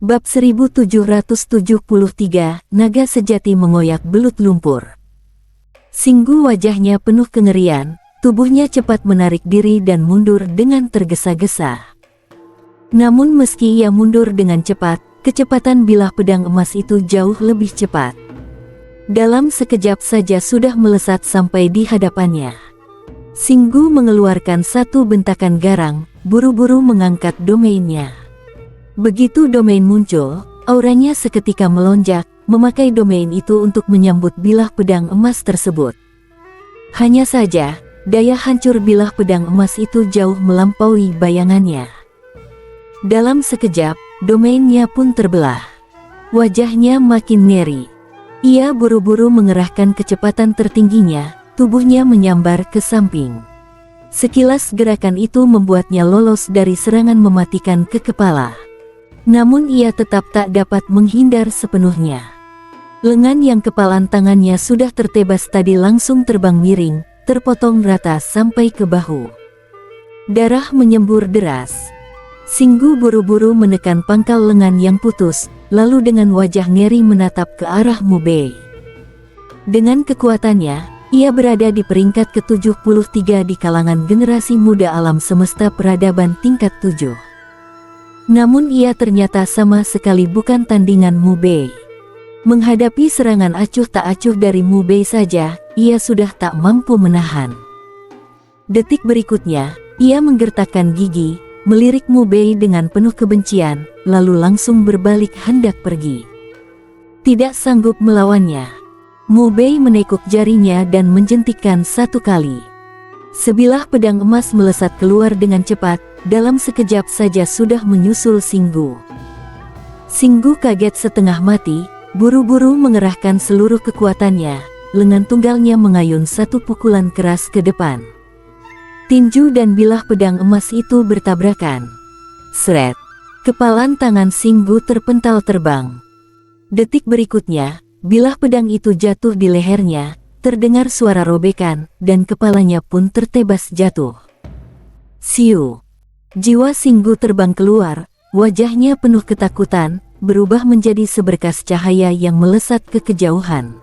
Bab 1773, Naga Sejati Mengoyak Belut Lumpur. Singgu wajahnya penuh kengerian, tubuhnya cepat menarik diri dan mundur dengan tergesa-gesa. Namun meski ia mundur dengan cepat, kecepatan bilah pedang emas itu jauh lebih cepat. Dalam sekejap saja sudah melesat sampai di hadapannya. Singgu mengeluarkan satu bentakan garang, buru-buru mengangkat domainnya. Begitu domain muncul, auranya seketika melonjak, memakai domain itu untuk menyambut bilah pedang emas tersebut. Hanya saja, daya hancur bilah pedang emas itu jauh melampaui bayangannya. Dalam sekejap, domainnya pun terbelah. Wajahnya makin ngeri. Ia buru-buru mengerahkan kecepatan tertingginya, tubuhnya menyambar ke samping. Sekilas gerakan itu membuatnya lolos dari serangan mematikan ke kepala. Namun ia tetap tak dapat menghindar sepenuhnya. Lengan yang kepalan tangannya sudah tertebas tadi langsung terbang miring, terpotong rata sampai ke bahu. Darah menyembur deras. Singgu buru-buru menekan pangkal lengan yang putus, lalu dengan wajah ngeri menatap ke arah Mubei. Dengan kekuatannya, ia berada di peringkat ke-73 di kalangan generasi muda alam semesta peradaban tingkat 7. Namun ia ternyata sama sekali bukan tandingan Mubei. Menghadapi serangan acuh tak acuh dari Mubei saja, ia sudah tak mampu menahan. Detik berikutnya, ia menggertakkan gigi, melirik Mubei dengan penuh kebencian, lalu langsung berbalik hendak pergi. Tidak sanggup melawannya, Mubei menekuk jarinya dan menjentikkan satu kali. Sebilah pedang emas melesat keluar dengan cepat, dalam sekejap saja sudah menyusul Singgu. Singgu kaget setengah mati, buru-buru mengerahkan seluruh kekuatannya, lengan tunggalnya mengayun satu pukulan keras ke depan. Tinju dan bilah pedang emas itu bertabrakan. Sret! Kepalan tangan Singgu terpental terbang. Detik berikutnya, bilah pedang itu jatuh di lehernya, terdengar suara robekan, dan kepalanya pun tertebas jatuh. Siu! Jiwa Singgu terbang keluar, wajahnya penuh ketakutan, berubah menjadi seberkas cahaya yang melesat ke kejauhan.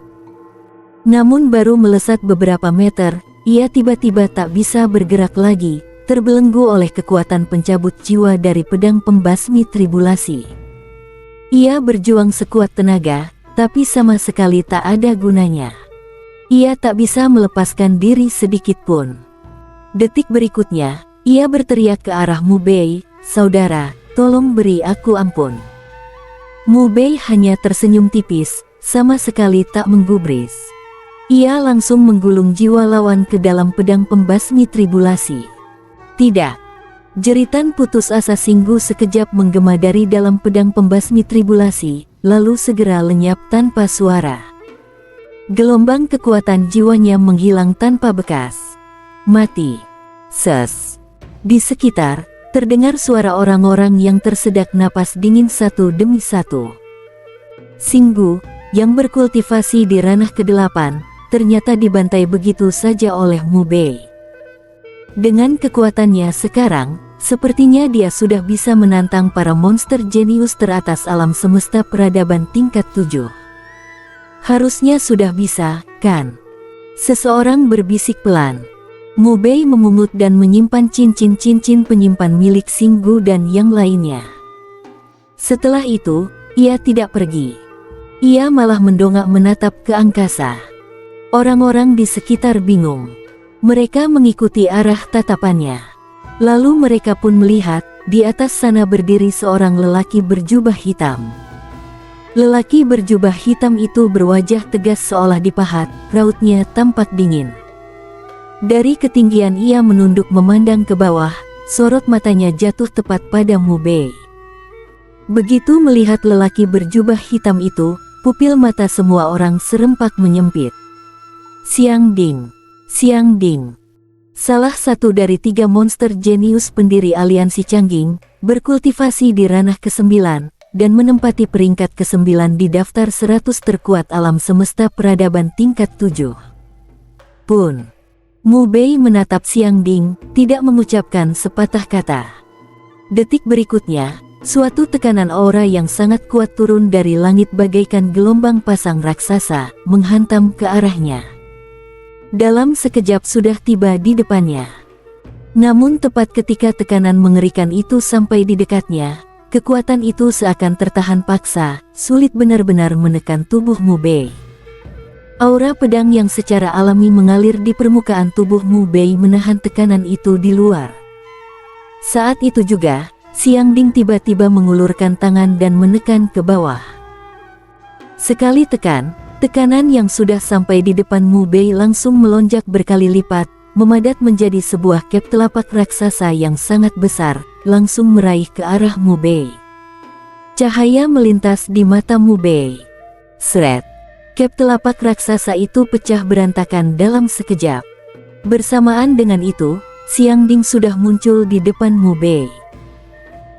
Namun baru melesat beberapa meter, ia tiba-tiba tak bisa bergerak lagi, terbelenggu oleh kekuatan pencabut jiwa dari pedang pembasmi tribulasi. Ia berjuang sekuat tenaga, tapi sama sekali tak ada gunanya. Ia tak bisa melepaskan diri sedikit pun. Detik berikutnya, ia berteriak ke arah Mubei, "Saudara, tolong beri aku ampun." Mubei hanya tersenyum tipis, sama sekali tak menggubris. Ia langsung menggulung jiwa lawan ke dalam pedang pembasmi tribulasi. Tidak! Jeritan putus asa Singgu sekejap menggema dari dalam pedang pembasmi tribulasi, lalu segera lenyap tanpa suara. Gelombang kekuatan jiwanya menghilang tanpa bekas. Mati. Ses. Di sekitar, terdengar suara orang-orang yang tersedak napas dingin satu demi satu. Singgu, yang berkultivasi di ranah ke-8, ternyata dibantai begitu saja oleh Mubei. Dengan kekuatannya sekarang, sepertinya dia sudah bisa menantang para monster jenius teratas alam semesta peradaban tingkat 7. Harusnya sudah bisa, kan? Seseorang berbisik pelan. Mubei memungut dan menyimpan cincin-cincin penyimpan milik Singgu dan yang lainnya. Setelah itu, ia tidak pergi. Ia malah mendongak menatap ke angkasa. Orang-orang di sekitar bingung. Mereka mengikuti arah tatapannya. Lalu mereka pun melihat, di atas sana berdiri seorang lelaki berjubah hitam. Lelaki berjubah hitam itu berwajah tegas seolah dipahat, rautnya tampak dingin. Dari ketinggian ia menunduk memandang ke bawah, sorot matanya jatuh tepat pada Mubei. Begitu melihat lelaki berjubah hitam itu, pupil mata semua orang serempak menyempit. Xiang Ding. Xiang Ding. Salah satu dari 3 monster jenius pendiri aliansi Cangging, berkultivasi di ranah ke-9, dan menempati peringkat ke-9 di daftar 100 terkuat alam semesta peradaban tingkat 7. Pun, Mubei menatap Xiang Ding, tidak mengucapkan sepatah kata. Detik berikutnya, Suatu tekanan aura yang sangat kuat turun dari langit bagaikan gelombang pasang raksasa, menghantam ke arahnya. Dalam sekejap sudah tiba di depannya. Namun tepat ketika tekanan mengerikan itu sampai di dekatnya, kekuatan itu seakan tertahan paksa, sulit benar-benar menekan tubuh Mu Bei. Aura pedang yang secara alami mengalir di permukaan tubuh Mu Bei menahan tekanan itu di luar. Saat itu juga, Xiang Ding tiba-tiba mengulurkan tangan dan menekan ke bawah. Sekali tekanan yang sudah sampai di depan Mu Bei langsung melonjak berkali lipat, memadat menjadi sebuah kep telapak raksasa yang sangat besar, langsung meraih ke arah Mu Bei. Cahaya melintas di mata Mu Bei. Sret! Kep telapak raksasa itu pecah berantakan dalam sekejap. Bersamaan dengan itu, Xiang Ding sudah muncul di depan Mu Bei.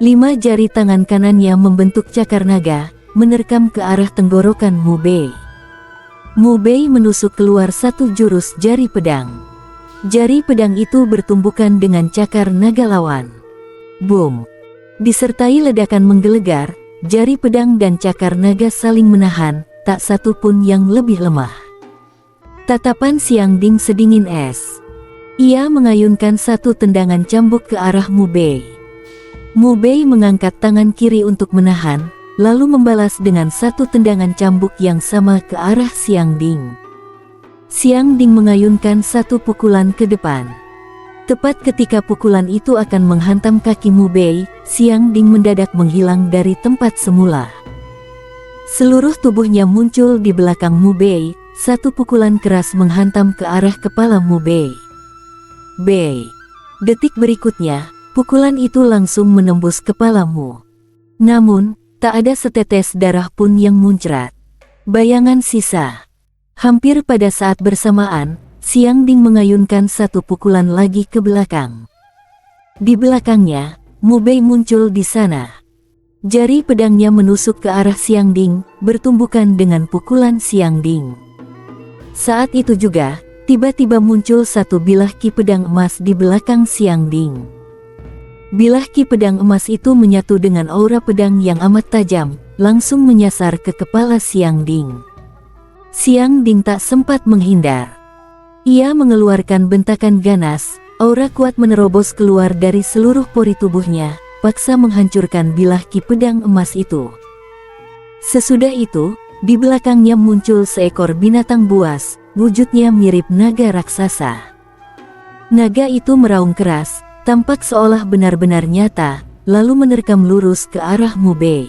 5 jari tangan kanannya membentuk cakar naga, menerkam ke arah tenggorokan Mu Bei. Mu Bei menusuk keluar satu jurus jari pedang. Jari pedang itu bertumbukan dengan cakar naga lawan. Boom! Disertai ledakan menggelegar, jari pedang dan cakar naga saling menahan, tak satu pun yang lebih lemah. Tatapan Xiang Ding sedingin es. Ia mengayunkan satu tendangan cambuk ke arah Mu Bei. Mu Bei mengangkat tangan kiri untuk menahan, lalu membalas dengan satu tendangan cambuk yang sama ke arah Xiang Ding. Xiang Ding mengayunkan satu pukulan ke depan. Tepat ketika pukulan itu akan menghantam kaki Mu Bei, Xiang Ding mendadak menghilang dari tempat semula. Seluruh tubuhnya muncul di belakang Mu Bei, satu pukulan keras menghantam ke arah kepala Mu Bei. Bei. Detik berikutnya, pukulan itu langsung menembus kepalamu. Namun, tak ada setetes darah pun yang muncrat. Bayangan sisa. Hampir pada saat bersamaan, Xiang Ding mengayunkan satu pukulan lagi ke belakang. Di belakangnya, Mu Bei muncul di sana. Jari pedangnya menusuk ke arah Xiang Ding, bertumbukan dengan pukulan Xiang Ding. Saat itu juga, tiba-tiba muncul satu bilah ki pedang emas di belakang Xiang Ding. Bilah ki pedang emas itu menyatu dengan aura pedang yang amat tajam, langsung menyasar ke kepala Xiang Ding. Xiang Ding tak sempat menghindar. Ia mengeluarkan bentakan ganas, aura kuat menerobos keluar dari seluruh pori tubuhnya, paksa menghancurkan bilah ki pedang emas itu. Sesudah itu, di belakangnya muncul seekor binatang buas, wujudnya mirip naga raksasa. Naga itu meraung keras, tampak seolah benar-benar nyata, lalu menerkam lurus ke arah Mu Bei.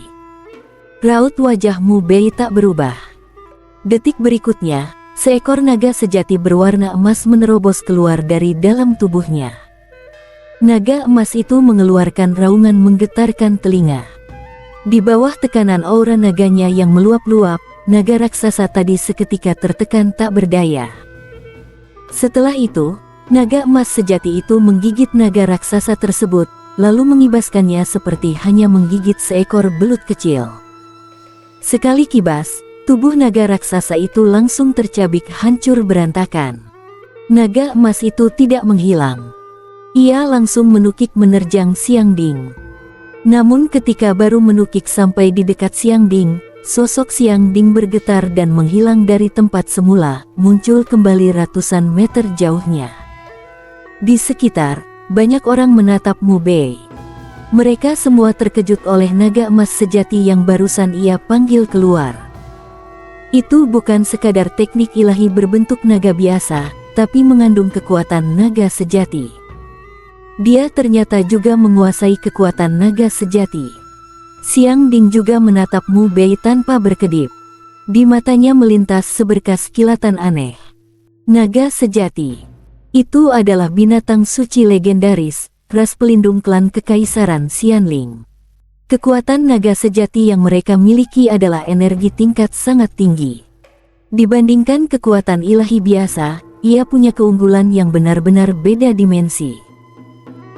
Raut wajah Mu Bei tak berubah. Detik berikutnya, seekor naga sejati berwarna emas menerobos keluar dari dalam tubuhnya. Naga emas itu mengeluarkan raungan menggetarkan telinga. Di bawah tekanan aura naganya yang meluap-luap, naga raksasa tadi seketika tertekan tak berdaya. Setelah itu, naga emas sejati itu menggigit naga raksasa tersebut, lalu mengibaskannya seperti hanya menggigit seekor belut kecil. Sekali kibas, tubuh naga raksasa itu langsung tercabik hancur berantakan. Naga emas itu tidak menghilang. Ia langsung menukik menerjang Xiang Ding. Namun ketika baru menukik sampai di dekat Xiang Ding, sosok Xiang Ding bergetar dan menghilang dari tempat semula, muncul kembali ratusan meter jauhnya. Di sekitar, banyak orang menatap Mu Bei. Mereka semua terkejut oleh naga emas sejati yang barusan ia panggil keluar. Itu bukan sekadar teknik ilahi berbentuk naga biasa, tapi mengandung kekuatan naga sejati. Dia ternyata juga menguasai kekuatan naga sejati. Xiang Ding juga menatap Mu Bei tanpa berkedip. Di matanya melintas seberkas kilatan aneh. Naga sejati. Itu adalah binatang suci legendaris, ras pelindung klan Kekaisaran Xianling. Kekuatan naga sejati yang mereka miliki adalah energi tingkat sangat tinggi. Dibandingkan kekuatan ilahi biasa, ia punya keunggulan yang benar-benar beda dimensi.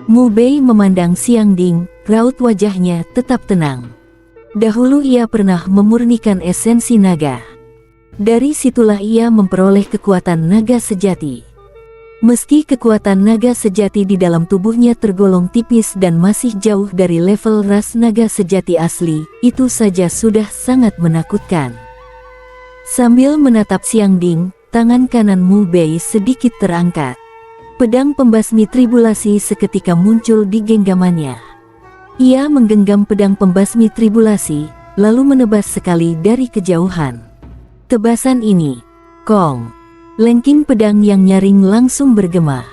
Mu Bei memandang Xiang Ding, raut wajahnya tetap tenang. Dahulu ia pernah memurnikan esensi naga. Dari situlah ia memperoleh kekuatan naga sejati. Meski kekuatan naga sejati di dalam tubuhnya tergolong tipis dan masih jauh dari level ras naga sejati asli, itu saja sudah sangat menakutkan. Sambil menatap Xiang Ding, tangan kanan Mu Bei sedikit terangkat. Pedang pembasmi tribulasi seketika muncul di genggamannya. Ia menggenggam pedang pembasmi tribulasi, lalu menebas sekali dari kejauhan. Tebasan ini, kong! Lengking pedang yang nyaring langsung bergema.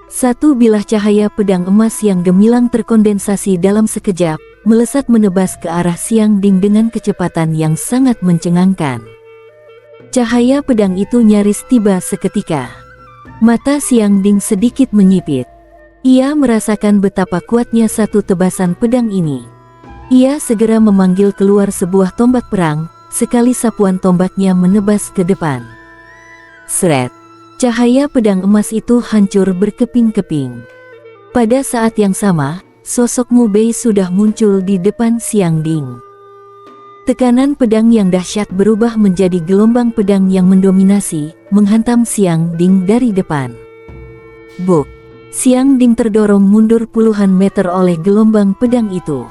Satu bilah cahaya pedang emas yang gemilang terkondensasi dalam sekejap, melesat menebas ke arah Xiang Ding dengan kecepatan yang sangat mencengangkan. Cahaya pedang itu nyaris tiba seketika. Mata Xiang Ding sedikit menyipit. Ia merasakan betapa kuatnya satu tebasan pedang ini. Ia segera memanggil keluar sebuah tombak perang, sekali sapuan tombaknya menebas ke depan. Sret! Cahaya pedang emas itu hancur berkeping-keping. Pada saat yang sama, sosok Mu Bei sudah muncul di depan Xiang Ding. Tekanan pedang yang dahsyat berubah menjadi gelombang pedang yang mendominasi, menghantam Xiang Ding dari depan. Buk! Xiang Ding terdorong mundur puluhan meter oleh gelombang pedang itu.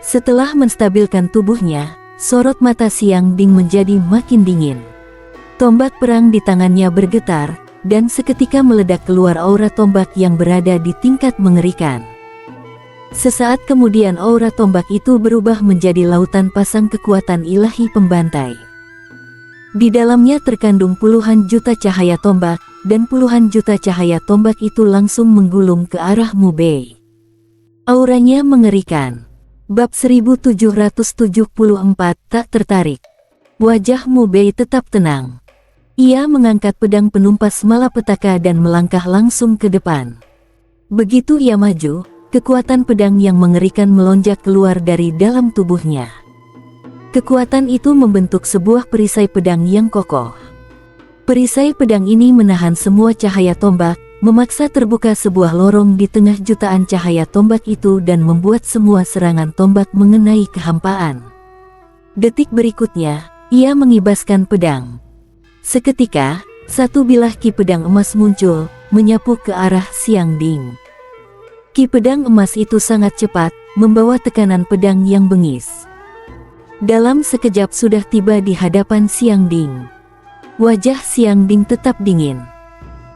Setelah menstabilkan tubuhnya, sorot mata Xiang Ding menjadi makin dingin. Tombak perang di tangannya bergetar, dan seketika meledak keluar aura tombak yang berada di tingkat mengerikan. Sesaat kemudian aura tombak itu berubah menjadi lautan pasang kekuatan ilahi pembantai. Di dalamnya terkandung puluhan juta cahaya tombak, dan puluhan juta cahaya tombak itu langsung menggulung ke arah Mu Bei. Auranya mengerikan. Bab 1774 tak tertarik. Wajah Mu Bei tetap tenang. Ia mengangkat pedang penumpas malapetaka dan melangkah langsung ke depan. Begitu ia maju, kekuatan pedang yang mengerikan melonjak keluar dari dalam tubuhnya. Kekuatan itu membentuk sebuah perisai pedang yang kokoh. Perisai pedang ini menahan semua cahaya tombak, memaksa terbuka sebuah lorong di tengah jutaan cahaya tombak itu dan membuat semua serangan tombak mengenai kehampaan. Detik berikutnya, ia mengibaskan pedang. Seketika, satu bilah ki pedang emas muncul, menyapu ke arah Xiang Ding. Ki pedang emas itu sangat cepat, membawa tekanan pedang yang bengis. Dalam sekejap sudah tiba di hadapan Xiang Ding. Wajah Xiang Ding tetap dingin.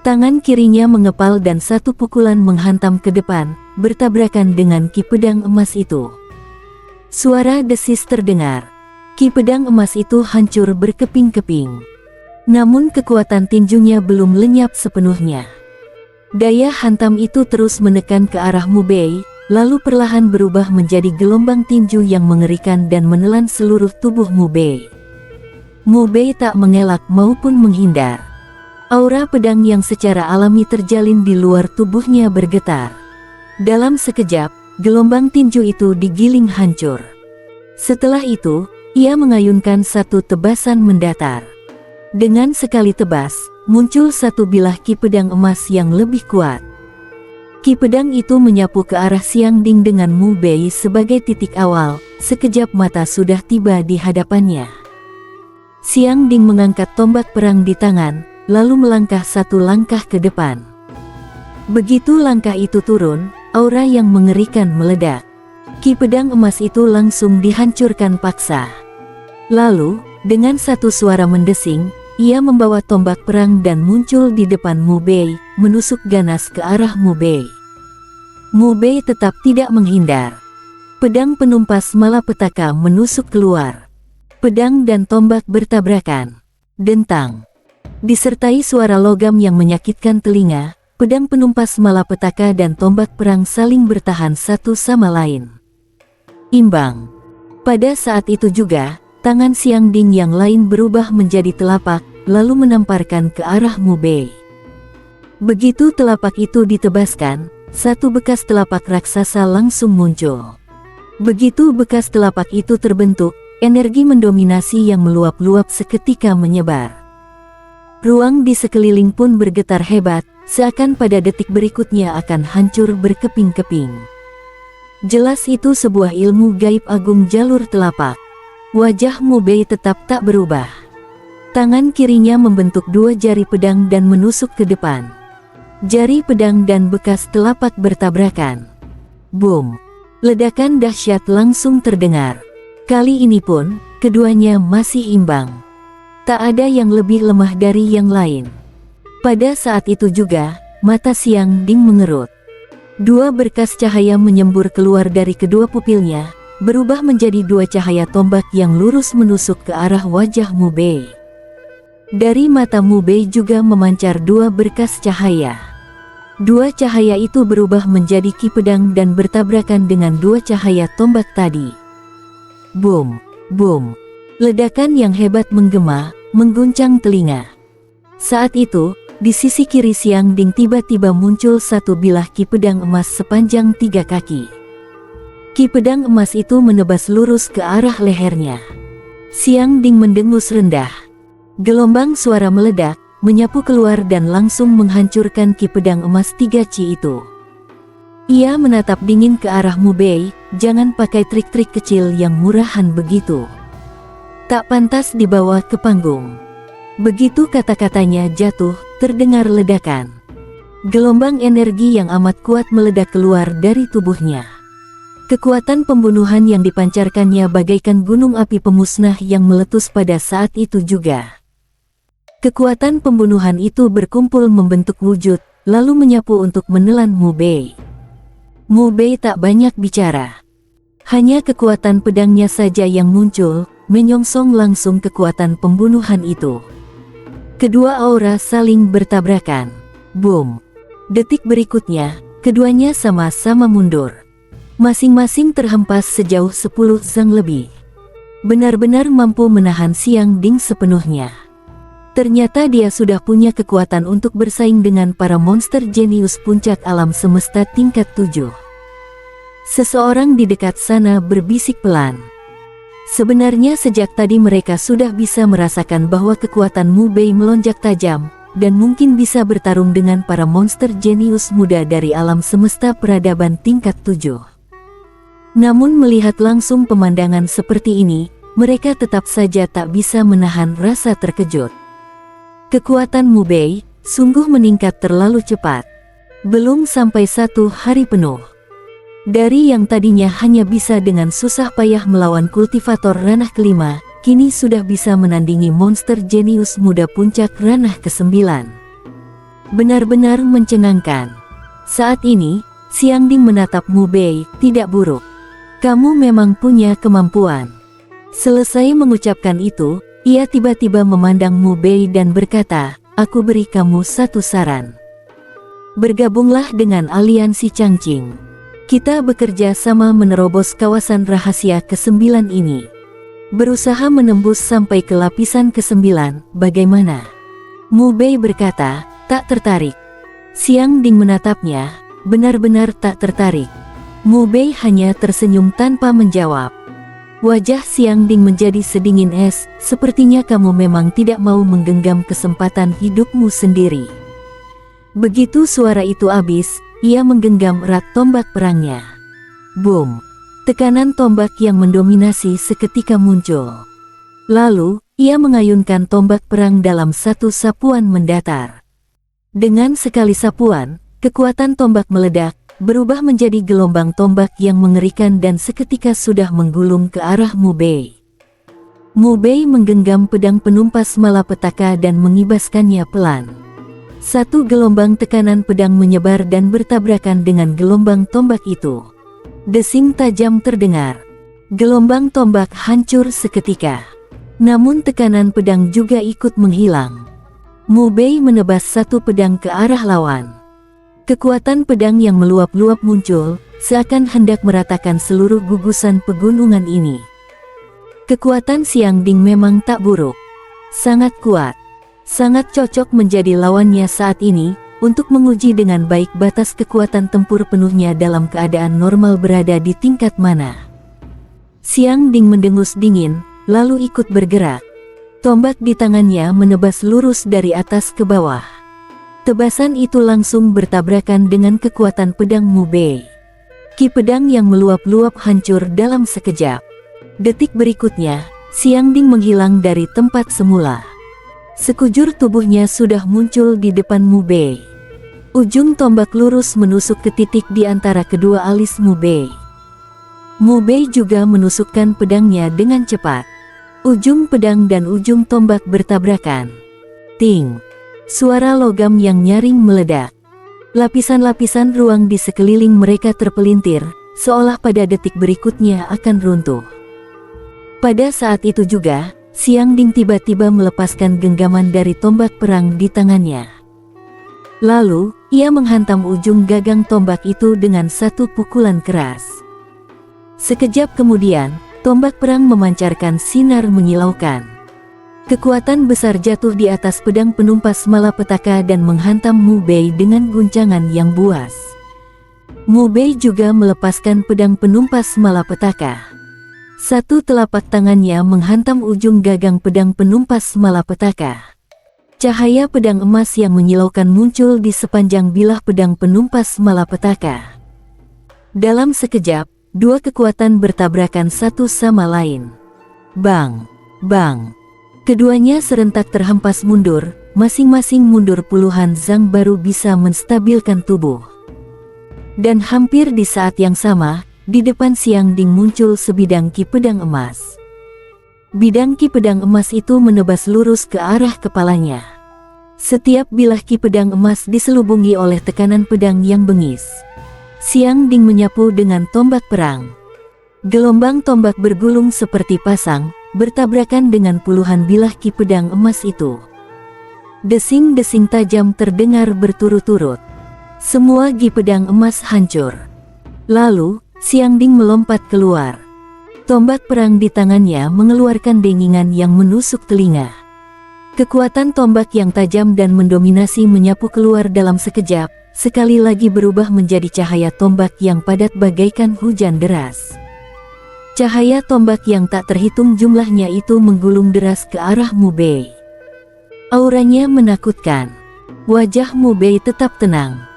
Tangan kirinya mengepal dan satu pukulan menghantam ke depan, bertabrakan dengan ki pedang emas itu. Suara desis terdengar. Ki pedang emas itu hancur berkeping-keping. Namun kekuatan tinjunya belum lenyap sepenuhnya. Daya hantam itu terus menekan ke arah Mu Bei, lalu perlahan berubah menjadi gelombang tinju yang mengerikan dan menelan seluruh tubuh Mu Bei. Mu Bei tak mengelak maupun menghindar. Aura pedang yang secara alami terjalin di luar tubuhnya bergetar. Dalam sekejap, gelombang tinju itu digiling hancur. Setelah itu, ia mengayunkan satu tebasan mendatar. Dengan sekali tebas, muncul satu bilah ki pedang emas yang lebih kuat. Ki pedang itu menyapu ke arah Xiang Ding dengan Mu Bei sebagai titik awal, sekejap mata sudah tiba di hadapannya. Xiang Ding mengangkat tombak perang di tangan, lalu melangkah satu langkah ke depan. Begitu langkah itu turun, aura yang mengerikan meledak. Ki pedang emas itu langsung dihancurkan paksa. Lalu, dengan satu suara mendesing, ia membawa tombak perang dan muncul di depan Mu Bei, menusuk ganas ke arah Mu Bei. Mu Bei tetap tidak menghindar. Pedang penumpas malapetaka menusuk keluar. Pedang dan tombak bertabrakan. Dentang. Disertai suara logam yang menyakitkan telinga, pedang penumpas malapetaka dan tombak perang saling bertahan satu sama lain. Imbang. Pada saat itu juga, tangan Xiang Ding yang lain berubah menjadi telapak, lalu menamparkan ke arah Mu Bei. Begitu telapak itu ditebaskan, satu bekas telapak raksasa langsung muncul. Begitu bekas telapak itu terbentuk, energi mendominasi yang meluap-luap seketika menyebar. Ruang di sekeliling pun bergetar hebat, seakan pada detik berikutnya akan hancur berkeping-keping. Jelas itu sebuah ilmu gaib agung jalur telapak. Wajah Mu Bei tetap tak berubah. Tangan kirinya membentuk dua jari pedang dan menusuk ke depan. Jari pedang dan bekas telapak bertabrakan. Boom! Ledakan dahsyat langsung terdengar. Kali ini pun, keduanya masih imbang. Tak ada yang lebih lemah dari yang lain. Pada saat itu juga, mata Xiang Ding mengerut. Dua berkas cahaya menyembur keluar dari kedua pupilnya, berubah menjadi dua cahaya tombak yang lurus menusuk ke arah wajah Mu Bei. Dari mata Mu Bei juga memancar dua berkas cahaya. Dua cahaya itu berubah menjadi ki pedang dan bertabrakan dengan dua cahaya tombak tadi. Boom! Boom! Ledakan yang hebat menggema, mengguncang telinga. Saat itu, di sisi kiri Xiang Ding tiba-tiba muncul satu bilah ki pedang emas sepanjang 3 kaki. Ki pedang emas itu menebas lurus ke arah lehernya. Xiang Ding mendengus rendah. Gelombang suara meledak, menyapu keluar dan langsung menghancurkan ki pedang emas 3 ci itu. Ia menatap dingin ke arah Mu Bei, jangan pakai trik-trik kecil yang murahan begitu. Tak pantas dibawa ke panggung. Begitu kata-katanya jatuh, terdengar ledakan. Gelombang energi yang amat kuat meledak keluar dari tubuhnya. Kekuatan pembunuhan yang dipancarkannya bagaikan gunung api pemusnah yang meletus pada saat itu juga. Kekuatan pembunuhan itu berkumpul membentuk wujud, lalu menyapu untuk menelan Mu Bei. Mu Bei tak banyak bicara. Hanya kekuatan pedangnya saja yang muncul, menyongsong langsung kekuatan pembunuhan itu. Kedua aura saling bertabrakan. Boom! Detik berikutnya, keduanya sama-sama mundur. Masing-masing terhempas sejauh 10 zang lebih. Benar-benar mampu menahan Xiang Ding sepenuhnya. Ternyata dia sudah punya kekuatan untuk bersaing dengan para monster jenius puncak alam semesta tingkat 7. Seseorang di dekat sana berbisik pelan. Sebenarnya sejak tadi mereka sudah bisa merasakan bahwa kekuatan Mu Bei melonjak tajam, dan mungkin bisa bertarung dengan para monster jenius muda dari alam semesta peradaban tingkat 7. Namun melihat langsung pemandangan seperti ini, mereka tetap saja tak bisa menahan rasa terkejut. Kekuatan Mu Bei sungguh meningkat terlalu cepat. Belum sampai 1 hari penuh. Dari yang tadinya hanya bisa dengan susah payah melawan kultivator ranah kelima, kini sudah bisa menandingi monster jenius muda puncak ranah ke-9. Benar-benar mencengangkan. Saat ini, Xiang Ding menatap Mu Bei, tidak buruk. Kamu memang punya kemampuan. Selesai mengucapkan itu, ia tiba-tiba memandang Mu Bei dan berkata, aku beri kamu satu saran. Bergabunglah dengan aliansi Changqing. Kita bekerja sama menerobos kawasan rahasia ke-9 ini. Berusaha menembus sampai ke lapisan ke-9, bagaimana? Mu Bei berkata, tak tertarik. Xiang Ding menatapnya, benar-benar tak tertarik. Mu Bei hanya tersenyum tanpa menjawab. Wajah Xiang Ding menjadi sedingin es, sepertinya kamu memang tidak mau menggenggam kesempatan hidupmu sendiri. Begitu suara itu habis, ia menggenggam erat tombak perangnya. Boom! Tekanan tombak yang mendominasi seketika muncul. Lalu, ia mengayunkan tombak perang dalam satu sapuan mendatar. Dengan sekali sapuan, kekuatan tombak meledak, berubah menjadi gelombang tombak yang mengerikan dan seketika sudah menggulung ke arah Mu Bei. Mu Bei menggenggam pedang penumpas malapetaka dan mengibaskannya pelan. Satu gelombang tekanan pedang menyebar dan bertabrakan dengan gelombang tombak itu. Desing tajam terdengar. Gelombang tombak hancur seketika. Namun tekanan pedang juga ikut menghilang. Mu Bei menebas satu pedang ke arah lawan. Kekuatan pedang yang meluap-luap muncul, seakan hendak meratakan seluruh gugusan pegunungan ini. Kekuatan Xiang Ding memang tak buruk. Sangat kuat. Sangat cocok menjadi lawannya saat ini, untuk menguji dengan baik batas kekuatan tempur penuhnya dalam keadaan normal berada di tingkat mana. Xiang Ding mendengus dingin, lalu ikut bergerak. Tombak di tangannya menebas lurus dari atas ke bawah. Tebasan itu langsung bertabrakan dengan kekuatan pedang Mu Bei. Ki pedang yang meluap-luap hancur dalam sekejap. Detik berikutnya, Xiang Ding menghilang dari tempat semula. Sekujur tubuhnya sudah muncul di depan Mu Bei. Ujung tombak lurus menusuk ke titik di antara kedua alis Mu Bei. Mu Bei juga menusukkan pedangnya dengan cepat. Ujung pedang dan ujung tombak bertabrakan. Ting! Suara logam yang nyaring meledak. Lapisan-lapisan ruang di sekeliling mereka terpelintir, seolah pada detik berikutnya akan runtuh. Pada saat itu juga, Xiang Ding tiba-tiba melepaskan genggaman dari tombak perang di tangannya. Lalu, ia menghantam ujung gagang tombak itu dengan satu pukulan keras. Sekejap kemudian, tombak perang memancarkan sinar menyilaukan. Kekuatan besar jatuh di atas pedang penumpas malapetaka dan menghantam Mu Bei dengan guncangan yang buas. Mu Bei juga melepaskan pedang penumpas malapetaka. Satu telapak tangannya menghantam ujung gagang pedang penumpas malapetaka. Cahaya pedang emas yang menyilaukan muncul di sepanjang bilah pedang penumpas malapetaka. Dalam sekejap, dua kekuatan bertabrakan satu sama lain. Bang! Bang! Keduanya serentak terhempas mundur, masing-masing mundur puluhan zang baru bisa menstabilkan tubuh. Dan hampir di saat yang sama, di depan Xiang Ding muncul sebidang ki pedang emas. Bidang ki pedang emas itu menebas lurus ke arah kepalanya. Setiap bilah ki pedang emas diselubungi oleh tekanan pedang yang bengis. Xiang Ding menyapu dengan tombak perang. Gelombang tombak bergulung seperti pasang, bertabrakan dengan puluhan bilah ki pedang emas itu. Desing-desing tajam terdengar berturut-turut. Semua ki pedang emas hancur. Lalu, Xiang Ding melompat keluar. Tombak perang di tangannya mengeluarkan dengingan yang menusuk telinga. Kekuatan tombak yang tajam dan mendominasi menyapu keluar dalam sekejap, sekali lagi berubah menjadi cahaya tombak yang padat bagaikan hujan deras. Cahaya tombak yang tak terhitung jumlahnya itu menggulung deras ke arah Mu Bei. Auranya menakutkan. Wajah Mu Bei tetap tenang.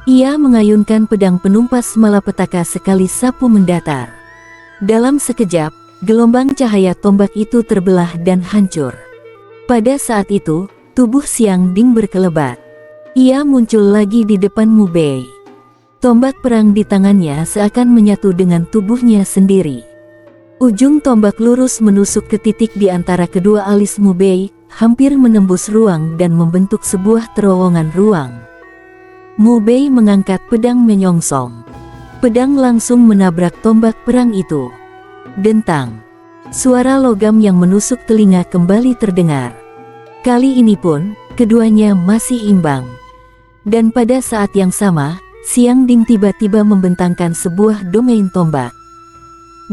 Ia mengayunkan pedang penumpas malapetaka sekali sapu mendatar. Dalam sekejap, gelombang cahaya tombak itu terbelah dan hancur. Pada saat itu, tubuh Xiang Ding berkelebat. Ia muncul lagi di depan Mu Bei. Tombak perang di tangannya seakan menyatu dengan tubuhnya sendiri. Ujung tombak lurus menusuk ke titik di antara kedua alis Mu Bei, hampir menembus ruang dan membentuk sebuah terowongan ruang. Mu Bei mengangkat pedang menyongsong. Pedang langsung menabrak tombak perang itu. Dentang! Suara logam yang menusuk telinga kembali terdengar. Kali ini pun, keduanya masih imbang. Dan pada saat yang sama, Xiang Ding tiba-tiba membentangkan sebuah domain tombak.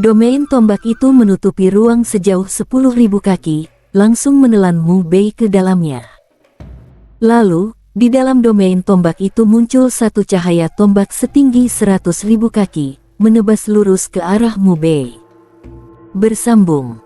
Domain tombak itu menutupi ruang sejauh 10.000 kaki, langsung menelan Mu Bei ke dalamnya. Lalu, di dalam domain tombak itu muncul satu cahaya tombak setinggi 100.000 kaki, menebas lurus ke arah Mu Bei. Bersambung.